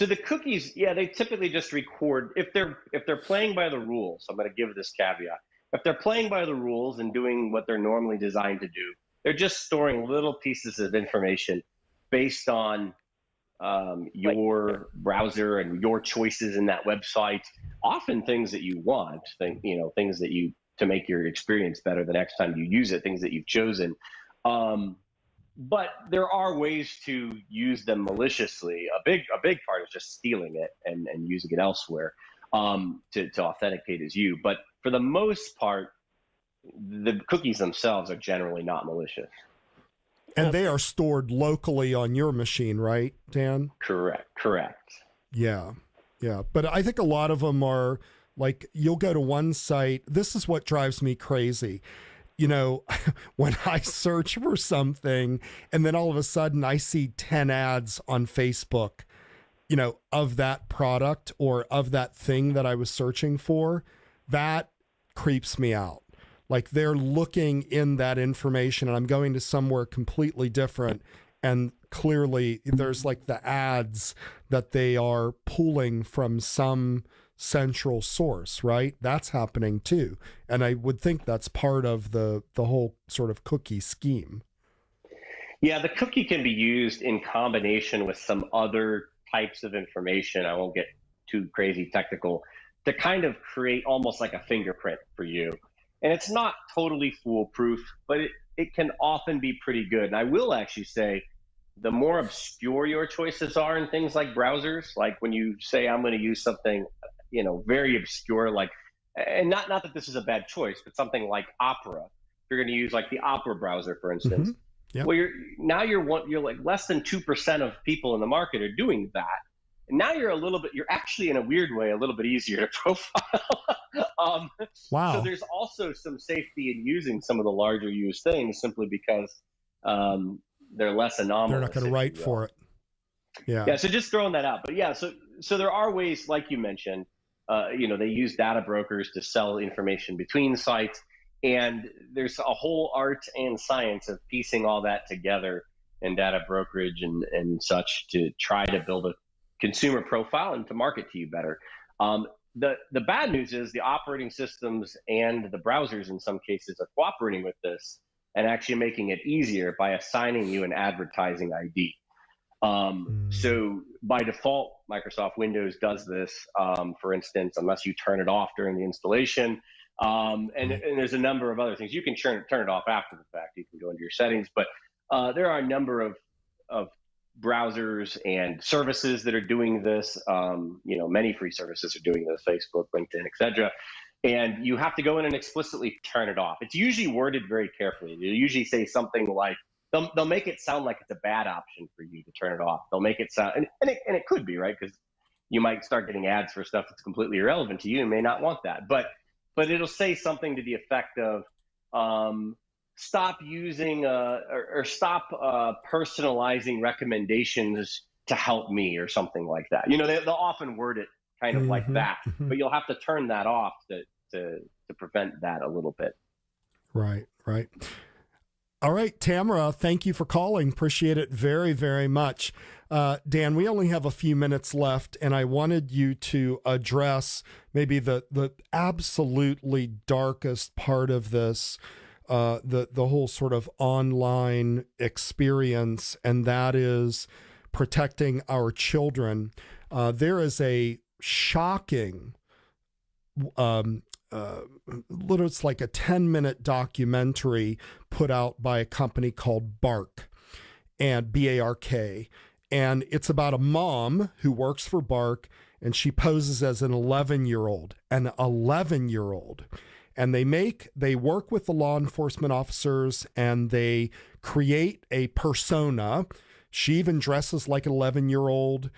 the cookies, they typically just record if they're playing by the rules. I'm going to give this caveat. If they're playing by the rules and doing what they're normally designed to do, they're just storing little pieces of information based on your browser and your choices in that website. Often things that you want, things that to make your experience better the next time you use it, things that you've chosen. But there are ways to use them maliciously. A big part is just stealing it and using it elsewhere to authenticate as you. But for the most part, the cookies themselves are generally not malicious. And they are stored locally on your machine, right, Dan? Correct. Yeah. But I think a lot of them are like, you'll go to one site. This is what drives me crazy. When I search for something and then all of a sudden I see 10 ads on Facebook, of that product or of that thing that I was searching for, that creeps me out. Like, they're looking in that information and I'm going to somewhere completely different. And clearly there's like the ads that they are pulling from some central source, right? That's happening too. And I would think that's part of the whole sort of cookie scheme. Yeah, the cookie can be used in combination with some other types of information. I won't get too crazy technical, to kind of create almost like a fingerprint for you. And it's not totally foolproof, but it can often be pretty good. And I will actually say, the more obscure your choices are in things like browsers, like when you say, I'm going to use something, very obscure, like, and not that this is a bad choice, but something like Opera. If you're going to use like the Opera browser, for instance, Yep. well, you're like less than 2% of people in the market are doing that. And now you're actually in a weird way, a little bit easier to profile. Wow. So there's also some safety in using some of the larger used things, simply because, they're less anomalous. They're not going to write for it. Yeah. Yeah. So just throwing that out. But yeah, so there are ways, like you mentioned, they use data brokers to sell information between sites. And there's a whole art and science of piecing all that together in data brokerage and such to try to build a consumer profile and to market to you better. The bad news is the operating systems and the browsers in some cases are cooperating with this and actually making it easier by assigning you an advertising ID. So by default, Microsoft Windows does this, for instance, unless you turn it off during the installation. And there's a number of other things. You can turn it off after the fact. You can go into your settings, but there are a number of browsers and services that are doing this. Many free services are doing this, Facebook, LinkedIn, etc. And you have to go in and explicitly turn it off. It's usually worded very carefully. They usually say something like, they'll make it sound like it's a bad option for you to turn it off. They'll make it sound, and it could be, right? Because you might start getting ads for stuff that's completely irrelevant to you and may not want that. But it'll say something to the effect of, stop using or stop personalizing recommendations to help me or something like that. They'll often word it kind of like that, but you'll have to turn that off to prevent that a little bit. Right. All right, Tamara, thank you for calling. Appreciate it very, very much. Dan, we only have a few minutes left, and I wanted you to address maybe the absolutely darkest part of this, the whole sort of online experience, and that is protecting our children. There is a shocking it's like a 10-minute documentary put out by a company called Bark, and B-A-R-K. And it's about a mom who works for Bark, and she poses as an 11-year-old. And they work with the law enforcement officers, and they create a persona. She even dresses like an 11-year-old.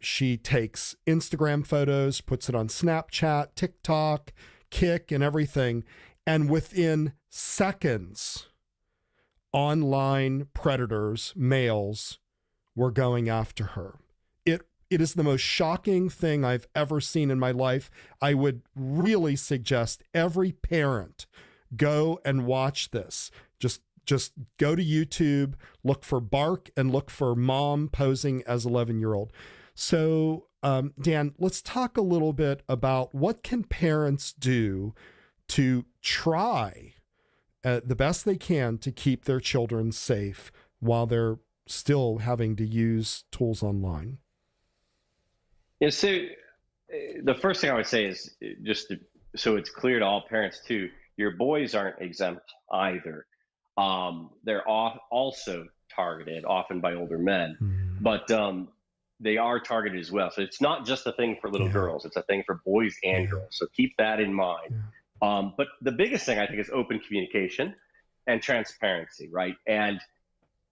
She takes Instagram photos, puts it on Snapchat, TikTok, Kick, and everything. And within seconds, online predators, males, were going after her. It is the most shocking thing I've ever seen in my life. I would really suggest every parent go and watch this. Just go to YouTube, look for Bark, and look for mom posing as 11-year-old. So, Dan, let's talk a little bit about what can parents do to try the best they can to keep their children safe while they're still having to use tools online. Yeah, so the first thing I would say is so it's clear to all parents too, your boys aren't exempt either. They're also targeted, often by older men, but they are targeted as well. So it's not just a thing for little girls, it's a thing for boys and girls. So keep that in mind. But the biggest thing I think is open communication and transparency, right? And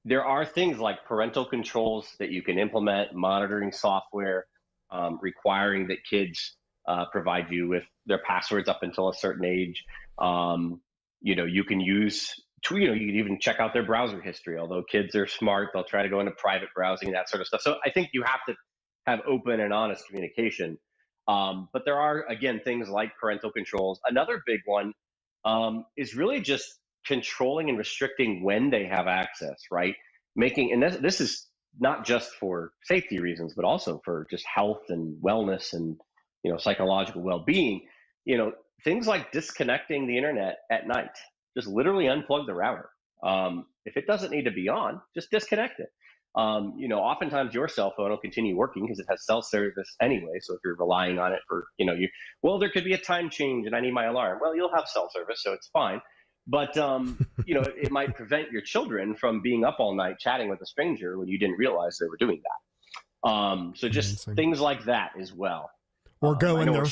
there are things like parental controls that you can implement, monitoring software, requiring that kids provide you with their passwords up until a certain age. You can use, you can even check out their browser history. Although kids are smart, they'll try to go into private browsing and that sort of stuff. So I think you have to have open and honest communication. But there are, again, things like parental controls. Another big one is really just controlling and restricting when they have access, right? And this is not just for safety reasons, but also for just health and wellness and, psychological well-being. Things like disconnecting the internet at night. Just literally unplug the router. If it doesn't need to be on, just disconnect it. Oftentimes your cell phone will continue working because it has cell service anyway. So if you're relying on it for, there could be a time change and I need my alarm. Well, you'll have cell service, so it's fine. But, it might prevent your children from being up all night chatting with a stranger when you didn't realize they were doing that. So just things like that as well. Or go in their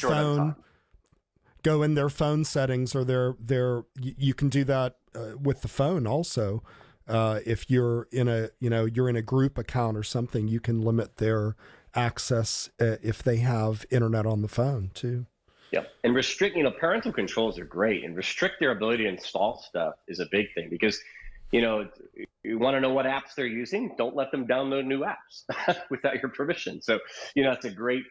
phone settings, or you can do that with the phone also. If you're in a group account or something, you can limit their access if they have internet on the phone too. Yeah, and restrict, parental controls are great, and restrict their ability to install stuff is a big thing, because you want to know what apps they're using, don't let them download new apps without your permission. So, that's a great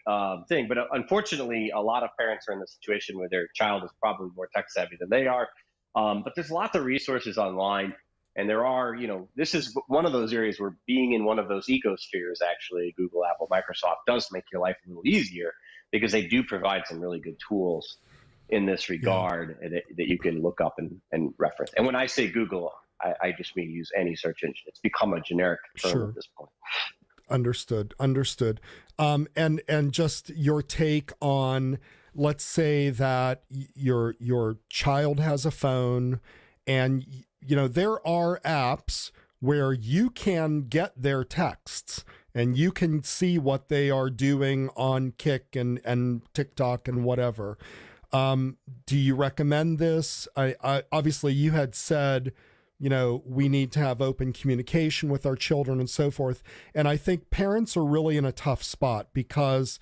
thing. But unfortunately, a lot of parents are in the situation where their child is probably more tech savvy than they are. But there's lots of resources online. And there are, this is one of those areas where being in one of those ecospheres, actually, Google, Apple, Microsoft, does make your life a little easier because they do provide some really good tools in this regard that you can look up and reference. And when I say Google, I just mean use any search engine. It's become a generic term at this point. Understood. And just your take on, let's say that your child has a phone, and there are apps where you can get their texts and you can see what they are doing on Kik and TikTok and whatever. Do you recommend this? I obviously you had said, we need to have open communication with our children and so forth. And I think parents are really in a tough spot because,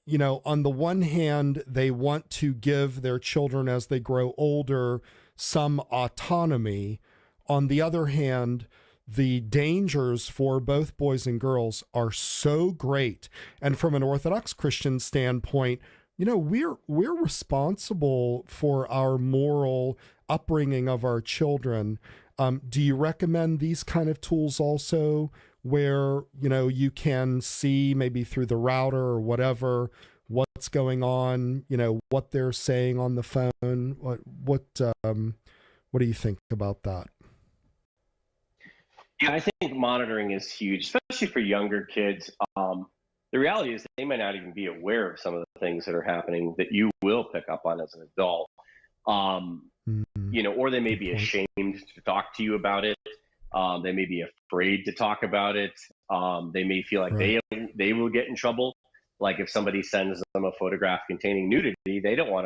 on the one hand, they want to give their children as they grow older some autonomy. On the other hand, the dangers for both boys and girls are so great. And from an Orthodox Christian standpoint, we're responsible for our moral upbringing of our children. Do you recommend these kind of tools also, where you can see maybe through the router or whatever what's going on, what they're saying on the phone? What do you think about that? Yeah, I think monitoring is huge, especially for younger kids. The reality is they might not even be aware of some of the things that are happening that you will pick up on as an adult. Or they may be ashamed to talk to you about it. They may be afraid to talk about it. They may feel like they will get in trouble. Like if somebody sends them a photograph containing nudity, they don't want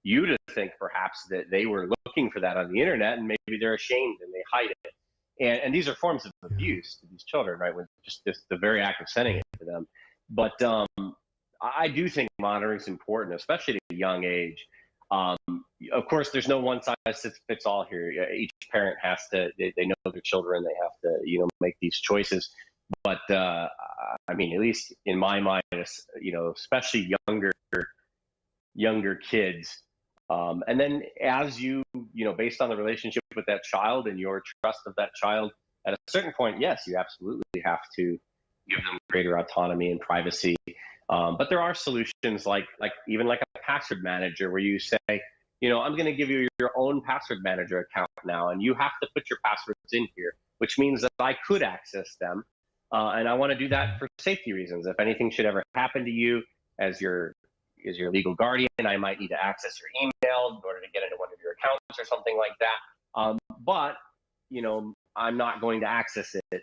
you to think perhaps that they were looking for that on the internet, and maybe they're ashamed and they hide it. And these are forms of abuse to these children, right? With just the very act of sending it to them. But I do think monitoring is important, especially at a young age. Of course, there's no one size fits all here. Each parent has to, they know their children, they have to, make these choices. But at least in my mind, especially younger kids. And then as based on the relationship with that child and your trust of that child, at a certain point, yes, you absolutely have to give them greater autonomy and privacy. But there are solutions like a password manager where you say, I'm going to give you your own password manager account now, and you have to put your passwords in here, which means that I could access them. And I want to do that for safety reasons. If anything should ever happen to you as your legal guardian, I might need to access your email in order to get into one of your accounts or something like that. But I'm not going to access it,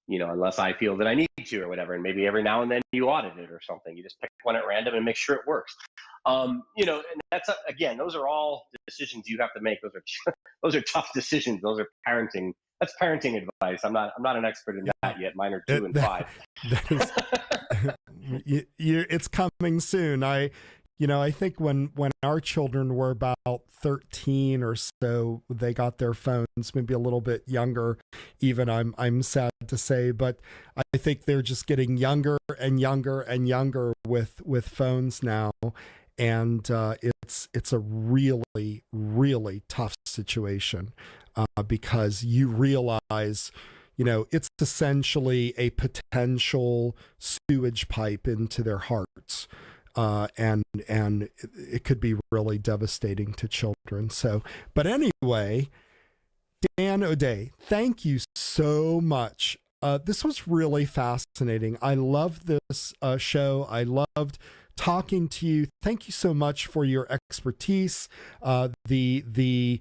unless I feel that I need to or whatever. And maybe every now and then you audit it or something. You just pick one at random and make sure it works. And that's again, those are all decisions you have to make. Those are tough decisions. Those are parenting. That's parenting advice. I'm not an expert in that yet. Mine are 2 and 5. It's coming soon. I think when our children were about 13 or so, they got their phones, maybe a little bit younger, even I'm sad to say, but I think they're just getting younger and younger and younger with phones now. And it's a really, really tough situation because you realize, it's essentially a potential sewage pipe into their hearts. And it could be really devastating to children. So, but anyway, Dan O'Day, thank you so much. This was really fascinating. I loved this show. I loved talking to you. Thank you so much for your expertise. The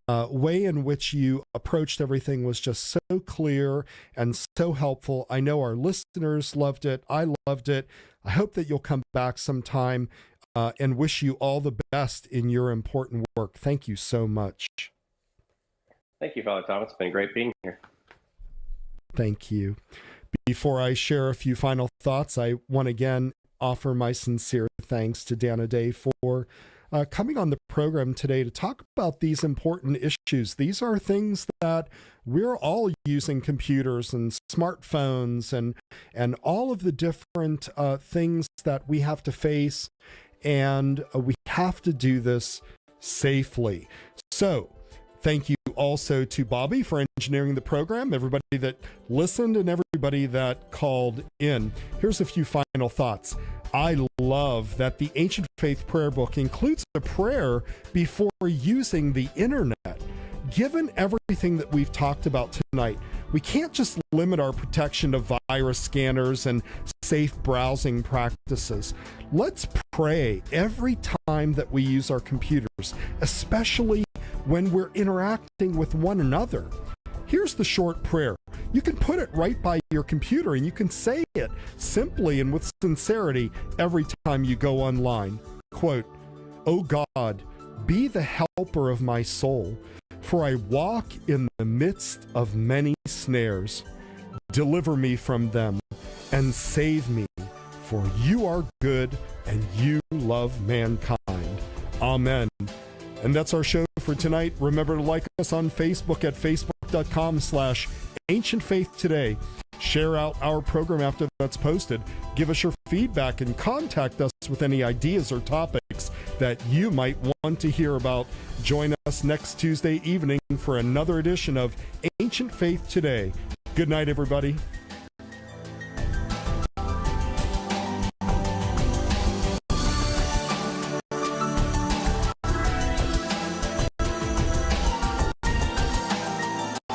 way in which you approached everything was just so clear and so helpful. I know our listeners loved it. I loved it. I hope that you'll come back sometime and wish you all the best in your important work. Thank you so much. Thank you, Father Tom. It's been great being here. Thank you. Before I share a few final thoughts, I want again offer my sincere thanks to Dan O'Day for coming on the program today to talk about these important issues. These are things that we're all using, computers and smartphones and all of the different things that we have to face, and we have to do this safely. So thank you also to Bobby for engineering the program, everybody that listened and everybody that called in. Here's a few final thoughts. I love that the Ancient Faith Prayer Book includes a prayer before using the internet. Given everything that we've talked about tonight, we can't just limit our protection to virus scanners and safe browsing practices. Let's pray every time that we use our computers, especially when we're interacting with one another. Here's the short prayer. You can put it right by your computer and you can say it simply and with sincerity every time you go online. Quote, "O God, be the helper of my soul, for I walk in the midst of many snares. Deliver me from them and save me, for you are good and you love mankind. Amen." And that's our show for tonight. Remember to like us on Facebook at facebook.com/ancientfaithtoday. Share out our program after that's posted. Give us your feedback and contact us with any ideas or topics that you might want to hear about. Join us next Tuesday evening for another edition of Ancient Faith Today. Good night, everybody.